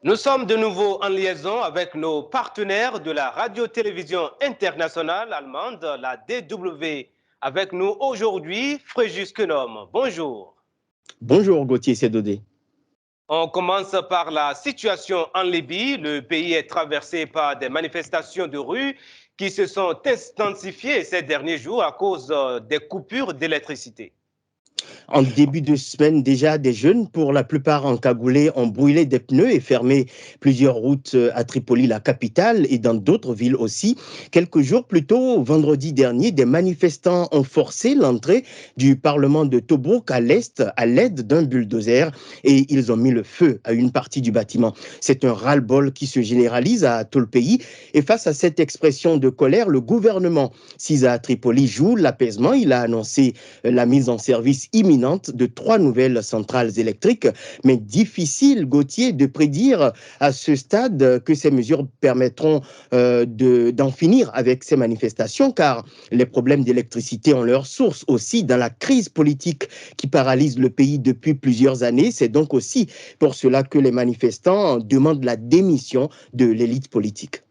Nous sommes de nouveau en liaison avec nos partenaires de la radio-télévision internationale allemande, la DW. Avec nous aujourd'hui, Fréjus Kenom. Bonjour. Bonjour Gauthier Sédodé. On commence par la situation en Libye. Le pays est traversé par des manifestations de rue qui se sont intensifiées ces derniers jours à cause des coupures d'électricité. En début de semaine, déjà, des jeunes, pour la plupart encagoulés, ont brûlé des pneus et fermé plusieurs routes à Tripoli, la capitale, et dans d'autres villes aussi. Quelques jours plus tôt, vendredi dernier, des manifestants ont forcé l'entrée du Parlement de Tobrouk à l'est à l'aide d'un bulldozer et ils ont mis le feu à une partie du bâtiment. C'est un ras-le-bol qui se généralise à tout le pays. Et face à cette expression de colère, le gouvernement Sisa à Tripoli joue l'apaisement. Il a annoncé la mise en service imminente de 3 nouvelles centrales électriques, mais difficile, Gauthier, de prédire à ce stade que ces mesures permettront d'en finir avec ces manifestations, car les problèmes d'électricité ont leur source aussi dans la crise politique qui paralyse le pays depuis plusieurs années. C'est donc aussi pour cela que les manifestants demandent la démission de l'élite politique.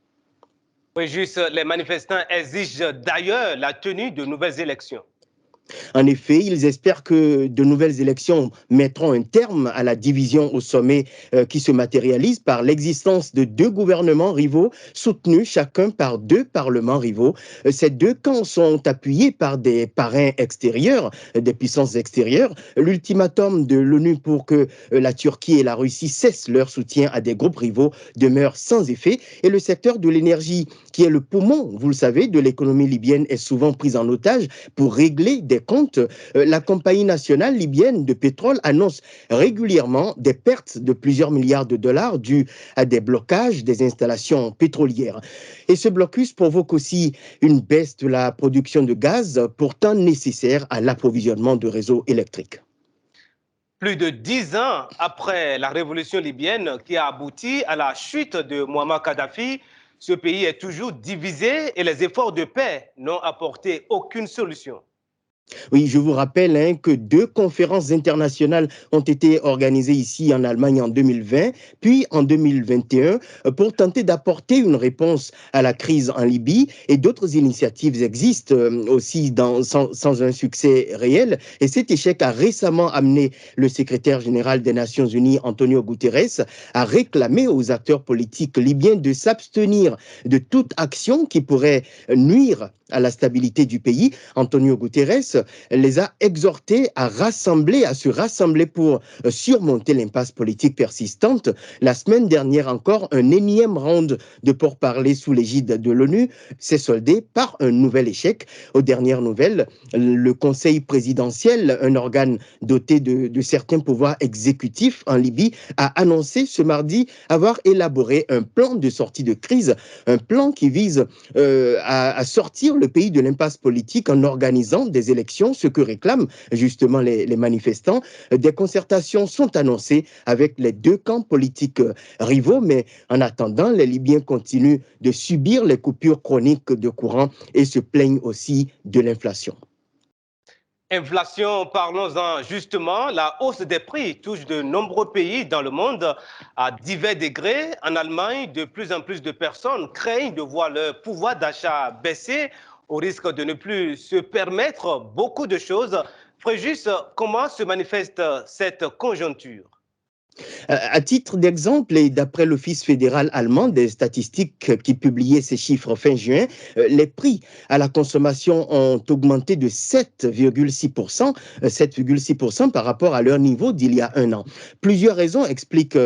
Oui, juste, les manifestants exigent d'ailleurs la tenue de nouvelles élections. En effet, ils espèrent que de nouvelles élections mettront un terme à la division au sommet qui se matérialise par l'existence de 2 gouvernements rivaux soutenus chacun par 2 parlements rivaux. Ces 2 camps sont appuyés par des parrains extérieurs, des puissances extérieures. L'ultimatum de l'ONU pour que la Turquie et la Russie cessent leur soutien à des groupes rivaux demeure sans effet. Et le secteur de l'énergie, qui est le poumon, vous le savez, de l'économie libyenne, est souvent pris en otage pour régler des comptes. La compagnie nationale libyenne de pétrole annonce régulièrement des pertes de plusieurs milliards de dollars dues à des blocages des installations pétrolières. Et ce blocus provoque aussi une baisse de la production de gaz, pourtant nécessaire à l'approvisionnement de réseaux électriques. Plus de 10 ans après la révolution libyenne qui a abouti à la chute de Muammar Kadhafi, ce pays est toujours divisé et les efforts de paix n'ont apporté aucune solution. Oui, je vous rappelle que 2 conférences internationales ont été organisées ici en Allemagne en 2020, puis en 2021, pour tenter d'apporter une réponse à la crise en Libye. Et d'autres initiatives existent aussi sans un succès réel. Et cet échec a récemment amené le secrétaire général des Nations Unies, Antonio Guterres, à réclamer aux acteurs politiques libyens de s'abstenir de toute action qui pourrait nuire à la stabilité du pays. Antonio Guterres les a exhortés à se rassembler pour surmonter l'impasse politique persistante. La semaine dernière encore, un énième round de pourparlers sous l'égide de l'ONU s'est soldé par un nouvel échec. Aux dernières nouvelles, le Conseil présidentiel, un organe doté de certains pouvoirs exécutifs en Libye, a annoncé ce mardi avoir élaboré un plan de sortie de crise, un plan qui vise à sortir le pays de l'impasse politique en organisant des élections, ce que réclament justement les manifestants. Des concertations sont annoncées avec les 2 camps politiques rivaux, mais en attendant, les Libyens continuent de subir les coupures chroniques de courant et se plaignent aussi de l'inflation. Inflation, parlons-en justement. La hausse des prix touche de nombreux pays dans le monde à divers degrés. En Allemagne, de plus en plus de personnes craignent de voir leur pouvoir d'achat baisser au risque de ne plus se permettre beaucoup de choses. Fréjus, comment se manifeste cette conjoncture? À titre d'exemple, et d'après l'Office fédéral allemand des statistiques qui publiait ces chiffres fin juin, les prix à la consommation ont augmenté de 7,6%, 7,6% par rapport à leur niveau d'il y a un an. Plusieurs raisons expliquent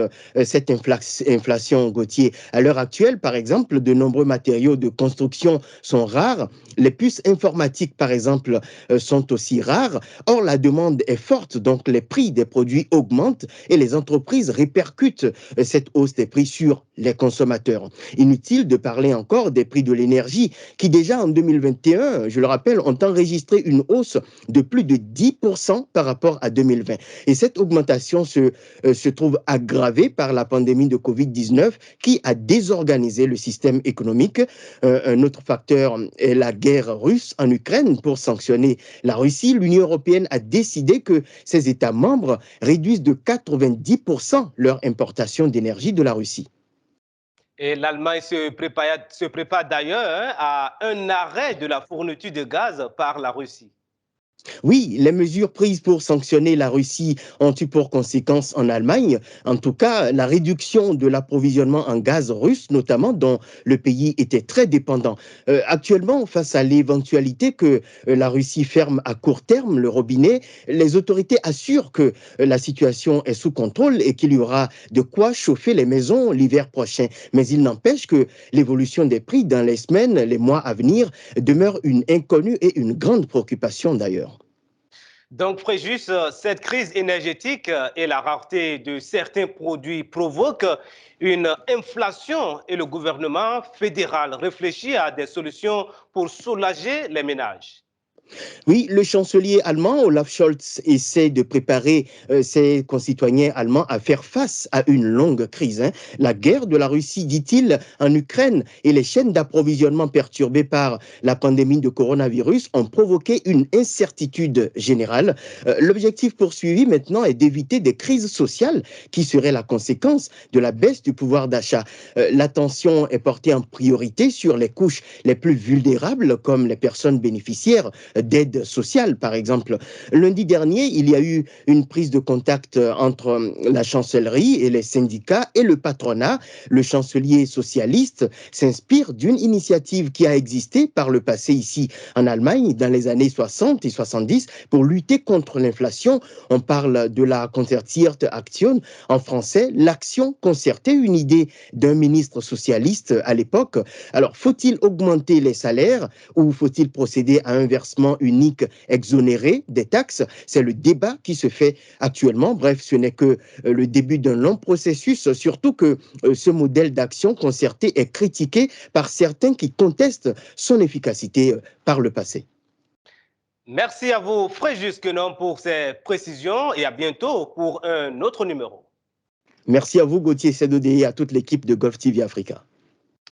cette inflation, Gauthier. À l'heure actuelle, par exemple, de nombreux matériaux de construction sont rares. Les puces informatiques, par exemple, sont aussi rares. Or, la demande est forte, donc les prix des produits augmentent et les entreprises répercutent cette hausse des prix sur les consommateurs. Inutile de parler encore des prix de l'énergie qui déjà en 2021, je le rappelle, ont enregistré une hausse de plus de 10% par rapport à 2020. Et cette augmentation se trouve aggravée par la pandémie de Covid-19 qui a désorganisé le système économique. Un autre facteur est la guerre russe en Ukraine. Pour sanctionner la Russie, l'Union européenne a décidé que ses États membres réduisent de 90% 20% leur importation d'énergie de la Russie. Et l'Allemagne se prépare d'ailleurs à un arrêt de la fourniture de gaz par la Russie. Oui, les mesures prises pour sanctionner la Russie ont eu pour conséquence en Allemagne, en tout cas, la réduction de l'approvisionnement en gaz russe, notamment dont le pays était très dépendant. Actuellement, face à l'éventualité que la Russie ferme à court terme le robinet, les autorités assurent que la situation est sous contrôle et qu'il y aura de quoi chauffer les maisons l'hiver prochain. Mais il n'empêche que l'évolution des prix dans les semaines, les mois à venir demeure une inconnue et une grande préoccupation d'ailleurs. Donc, Fréjus, cette crise énergétique et la rareté de certains produits provoquent une inflation et le gouvernement fédéral réfléchit à des solutions pour soulager les ménages. Oui, le chancelier allemand Olaf Scholz essaie de préparer ses concitoyens allemands à faire face à une longue crise, hein. La guerre de la Russie, dit-il, en Ukraine et les chaînes d'approvisionnement perturbées par la pandémie de coronavirus ont provoqué une incertitude générale. L'objectif poursuivi maintenant est d'éviter des crises sociales qui seraient la conséquence de la baisse du pouvoir d'achat. L'attention est portée en priorité sur les couches les plus vulnérables, comme les personnes bénéficiaires d'aide sociale, par exemple. Lundi dernier, il y a eu une prise de contact entre la chancellerie et les syndicats et le patronat. Le chancelier socialiste s'inspire d'une initiative qui a existé par le passé ici en Allemagne dans les années 60 et 70 pour lutter contre l'inflation. On parle de la Concertierte Aktion, en français, l'action concertée, une idée d'un ministre socialiste à l'époque. Alors, faut-il augmenter les salaires ou faut-il procéder à un versement unique exonéré des taxes? C'est le débat qui se fait actuellement. Bref, ce n'est que le début d'un long processus, surtout que ce modèle d'action concertée est critiqué par certains qui contestent son efficacité par le passé. Merci à vous, Fréjus Quenon, pour ces précisions et à bientôt pour un autre numéro. Merci à vous, Gauthier Sedodé, et à toute l'équipe de Golf TV Africa.